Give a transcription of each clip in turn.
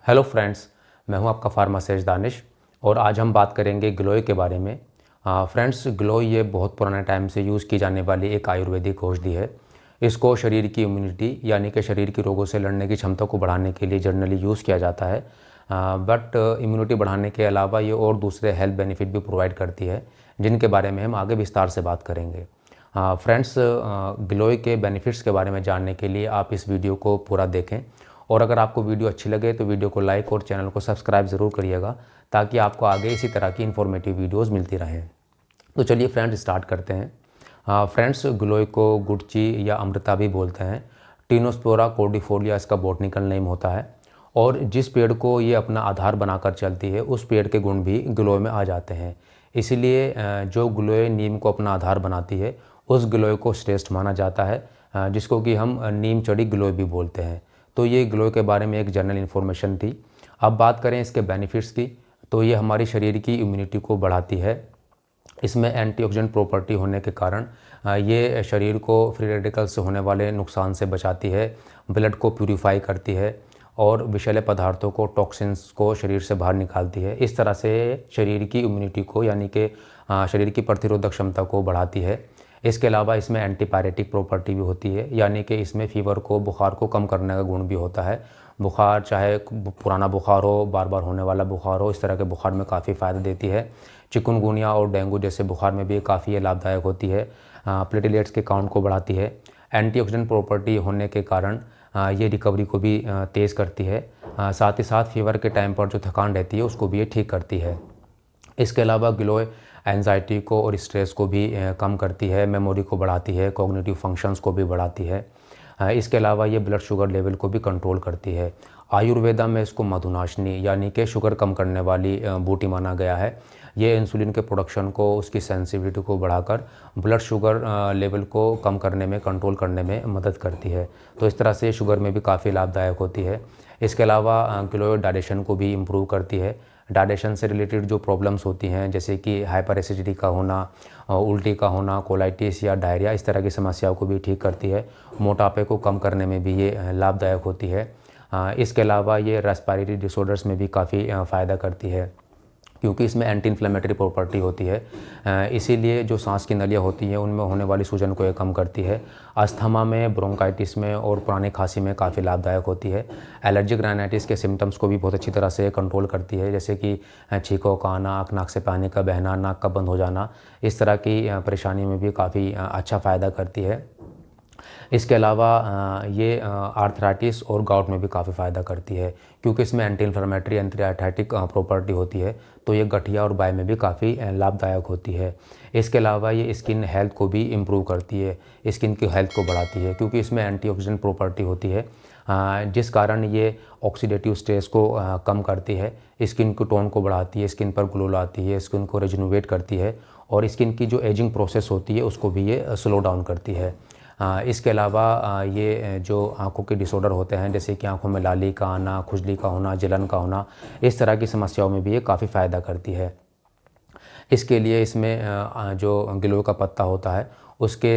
Hello friends, मैं हूं आपका फार्मासिस्ट दानिश और आज हम बात करेंगे गिलोय के बारे में। फ्रेंड्स, गिलोय ये बहुत पुराने टाइम से यूज़ की जाने वाली एक आयुर्वेदिक औषधि है। इसको शरीर की इम्यूनिटी यानी कि शरीर के रोगों से लड़ने की क्षमता को बढ़ाने के लिए जनरली यूज़ किया जाता है। बट इम्यूनिटी बढ़ाने के अलावा ये और दूसरे हेल्थ बेनिफिट भी प्रोवाइड करती है, जिनके बारे में हम आगे विस्तार से बात करेंगे। फ्रेंड्स, गिलोय के बेनिफिट्स के बारे में जानने के लिए आप इस वीडियो को पूरा देखें और अगर आपको वीडियो अच्छी लगे तो वीडियो को लाइक और चैनल को सब्सक्राइब ज़रूर करिएगा, ताकि आपको आगे इसी तरह की इन्फॉर्मेटिव वीडियोस मिलती रहें। तो चलिए फ्रेंड्स, स्टार्ट करते हैं। फ्रेंड्स, गिलोय को गुड़ची या अमृता भी बोलते हैं। टिनोस्पोरा कॉर्डिफोलिया इसका बॉटनिकल नेम होता है और जिस पेड़ को ये अपना आधार बनाकर चलती है उस पेड़ के गुण भी गिलोय में आ जाते हैं। इसीलिए जो गिलोय नीम को अपना आधार बनाती है उस गिलोय को श्रेष्ठ माना जाता है, जिसको कि हम नीम चढ़ी गिलोय भी बोलते हैं। तो ये गिलोय के बारे में एक जनरल इन्फॉर्मेशन थी। अब बात करें इसके बेनिफिट्स की, तो ये हमारी शरीर की इम्यूनिटी को बढ़ाती है। इसमें एंटीऑक्सीडेंट प्रॉपर्टी होने के कारण ये शरीर को फ्री रेडिकल से होने वाले नुकसान से बचाती है, ब्लड को प्यूरिफाई करती है और विषैले पदार्थों को, टॉक्सिन्स को शरीर से बाहर निकालती है। इस तरह से शरीर की इम्यूनिटी को यानी कि शरीर की प्रतिरोधक क्षमता को बढ़ाती है। इसके अलावा इसमें एंटीपायरेटिक प्रॉपर्टी भी होती है, यानी कि इसमें फीवर को, बुखार को कम करने का गुण भी होता है। बुखार चाहे पुराना बुखार हो, बार बार होने वाला बुखार हो, इस तरह के बुखार में काफ़ी फ़ायदा देती है। चिकनगुनिया और डेंगू जैसे बुखार में भी काफ़ी ये लाभदायक होती है। प्लेटलेट्स के काउंट को बढ़ाती है। एंटीऑक्सीडेंट प्रॉपर्टी होने के कारण ये रिकवरी को भी तेज़ करती है। साथ ही साथ फीवर के टाइम पर जो थकान रहती है उसको भी ये ठीक करती है। इसके अलावा गिलोय एंजाइटी को और स्ट्रेस को भी कम करती है, मेमोरी को बढ़ाती है, कॉग्निटिव फंक्शंस को भी बढ़ाती है। इसके अलावा ये ब्लड शुगर लेवल को भी कंट्रोल करती है। आयुर्वेदा में इसको मधुनाशिनी यानी कि शुगर कम करने वाली बूटी माना गया है। ये इंसुलिन के प्रोडक्शन को, उसकी सेंसिटिविटी को बढ़ाकर ब्लड शुगर लेवल को कम करने में, कंट्रोल करने में मदद करती है। तो इस तरह से शुगर में भी काफ़ी लाभदायक होती है। इसके अलावा गिलोय डाइजेशन को भी इम्प्रूव करती है। डाइजेशन से रिलेटेड जो प्रॉब्लम्स होती हैं, जैसे कि हाइपर एसिडिटी का होना, उल्टी का होना, कोलाइटिस या डायरिया, इस तरह की समस्याओं को भी ठीक करती है। मोटापे को कम करने में भी ये लाभदायक होती है। इसके अलावा ये रेस्पिरेटरी डिसऑर्डर्स में भी काफ़ी फ़ायदा करती है, क्योंकि इसमें एंटी इन्फ्लेमेटरी प्रॉपर्टी होती है। इसीलिए जो सांस की नलियाँ होती हैं उनमें होने वाली सूजन को ये कम करती है। अस्थमा में, ब्रोंकाइटिस में और पुरानी खांसी में काफ़ी लाभदायक होती है। एलर्जिक राइनाइटिस के सिम्टम्स को भी बहुत अच्छी तरह से कंट्रोल करती है, जैसे कि छींकों का आना, नाक से पानी का बहना, नाक का बंद हो जाना, इस तरह की परेशानी में भी काफ़ी अच्छा फ़ायदा करती है। इसके अलावा ये आर्थराइटिस और गाउट में भी काफ़ी फ़ायदा करती है, क्योंकि इसमें anti inflammatory, anti arthritic property होती है। तो ये गठिया और बाय में भी काफ़ी लाभदायक होती है। इसके अलावा ये स्किन हेल्थ को भी इम्प्रूव करती है, स्किन की हेल्थ को बढ़ाती है, क्योंकि इसमें एंटीऑक्सीडेंट प्रॉपर्टी होती है, जिस कारण ये ऑक्सीडेटिव स्ट्रेस को कम करती है, स्किन को टोन को बढ़ाती है, स्किन पर ग्लो लाती है, स्किन को रिजुनोवेट करती है और स्किन की जो एजिंग प्रोसेस होती है उसको भी ये स्लो डाउन करती है। इसके अलावा ये जो आँखों के डिसऑर्डर होते हैं, जैसे कि आँखों में लाली का आना, खुजली का होना, जलन का होना, इस तरह की समस्याओं में भी ये काफ़ी फ़ायदा करती है। इसके लिए इसमें जो गिलोय का पत्ता होता है उसके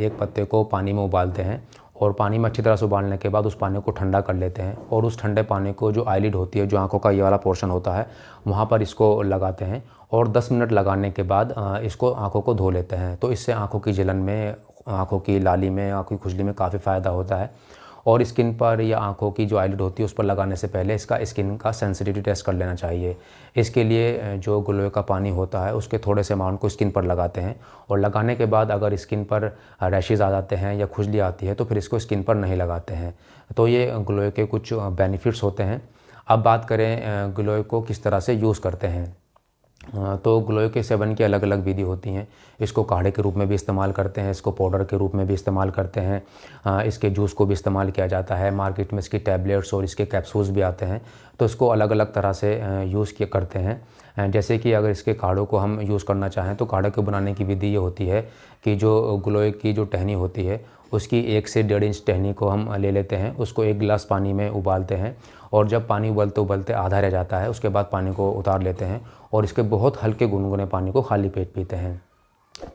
एक पत्ते को पानी में उबालते हैं और पानी में अच्छी तरह से उबालने के बाद उस पानी को ठंडा कर लेते हैं और उस ठंडे पानी को, जो आईलिड होती है, जो आँखों का ये वाला पोर्शन होता है, वहाँ पर इसको लगाते हैं और 10 मिनट लगाने के बाद इसको आँखों को धो लेते हैं। तो इससे आँखों की जलन में, आँखों की लाली में, आँखों की खुजली में काफ़ी फ़ायदा होता है। और स्किन पर या आँखों की जो आईलिड होती है उस पर लगाने से पहले इसका स्किन का सेंसिटिविटी टेस्ट कर लेना चाहिए। इसके लिए जो गिलोय का पानी होता है उसके थोड़े से अमाउंट को स्किन पर लगाते हैं और लगाने के बाद अगर स्किन पर रैशेज़ आ जाते हैं या खुजली आती है तो फिर इसको स्किन पर नहीं लगाते हैं। तो ये गिलोय के कुछ बेनिफिट्स होते हैं। अब बात करें गिलोय को किस तरह से यूज़ करते हैं। तो गिलोय के सेवन की अलग अलग विधि होती हैं। इसको काढ़े के रूप में भी इस्तेमाल करते हैं, इसको पाउडर के रूप में भी इस्तेमाल करते हैं, इसके जूस को भी इस्तेमाल किया जाता है। मार्केट में इसकी टैबलेट्स और इसके कैप्सूल्स भी आते हैं, तो इसको अलग अलग तरह से यूज़ किया करते हैं। जैसे कि अगर इसके काढ़ों को हम यूज़ करना चाहें तो काढ़े को बनाने की विधि ये होती है कि जो गिलोय की जो टहनी होती है उसकी 1 से 1.5 इंच टहनी को हम ले लेते हैं, उसको 1 गिलास पानी में उबालते हैं और जब पानी उबलते उबलते आधा रह जाता है उसके बाद पानी को उतार लेते हैं और इसके बहुत हल्के गुनगुने पानी को खाली पेट पीते हैं।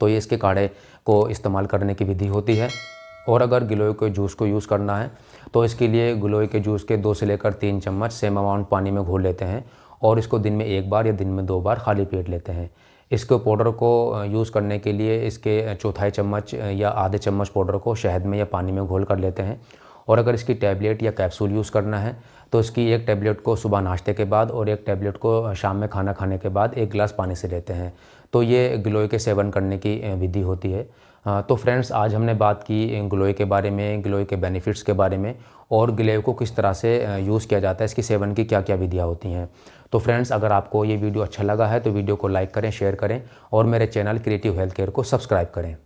तो ये इसके काढ़े को इस्तेमाल करने की विधि होती है। और अगर गिलोय के जूस को यूज़ करना है तो इसके लिए गिलोय के जूस के 2 से लेकर 3 चम्मच सेम अमाउंट पानी में घोल लेते हैं और इसको दिन में 1 बार या दिन में 2 बार खाली पेट लेते हैं। इसके पाउडर को यूज़ करने के लिए इसके चौथाई चम्मच या आधे चम्मच पाउडर को शहद में या पानी में घोल कर लेते हैं। और अगर इसकी टैबलेट या कैप्सूल यूज़ करना है तो इसकी एक टैबलेट को सुबह नाश्ते के बाद और एक टैबलेट को शाम में खाना खाने के बाद 1 गिलास पानी से लेते हैं। तो ये गिलोय के सेवन करने की विधि होती है। तो फ्रेंड्स, आज हमने बात की गिलोय के बारे में, गिलोय के बेनिफिट्स के बारे में और गिलोय को किस तरह से यूज़ किया जाता है, इसकी सेवन की क्या क्या विधियाँ होती हैं। तो फ्रेंड्स, अगर आपको ये वीडियो अच्छा लगा है तो वीडियो को लाइक करें, शेयर करें और मेरे चैनल क्रिएटिव हेल्थ केयर को सब्सक्राइब करें।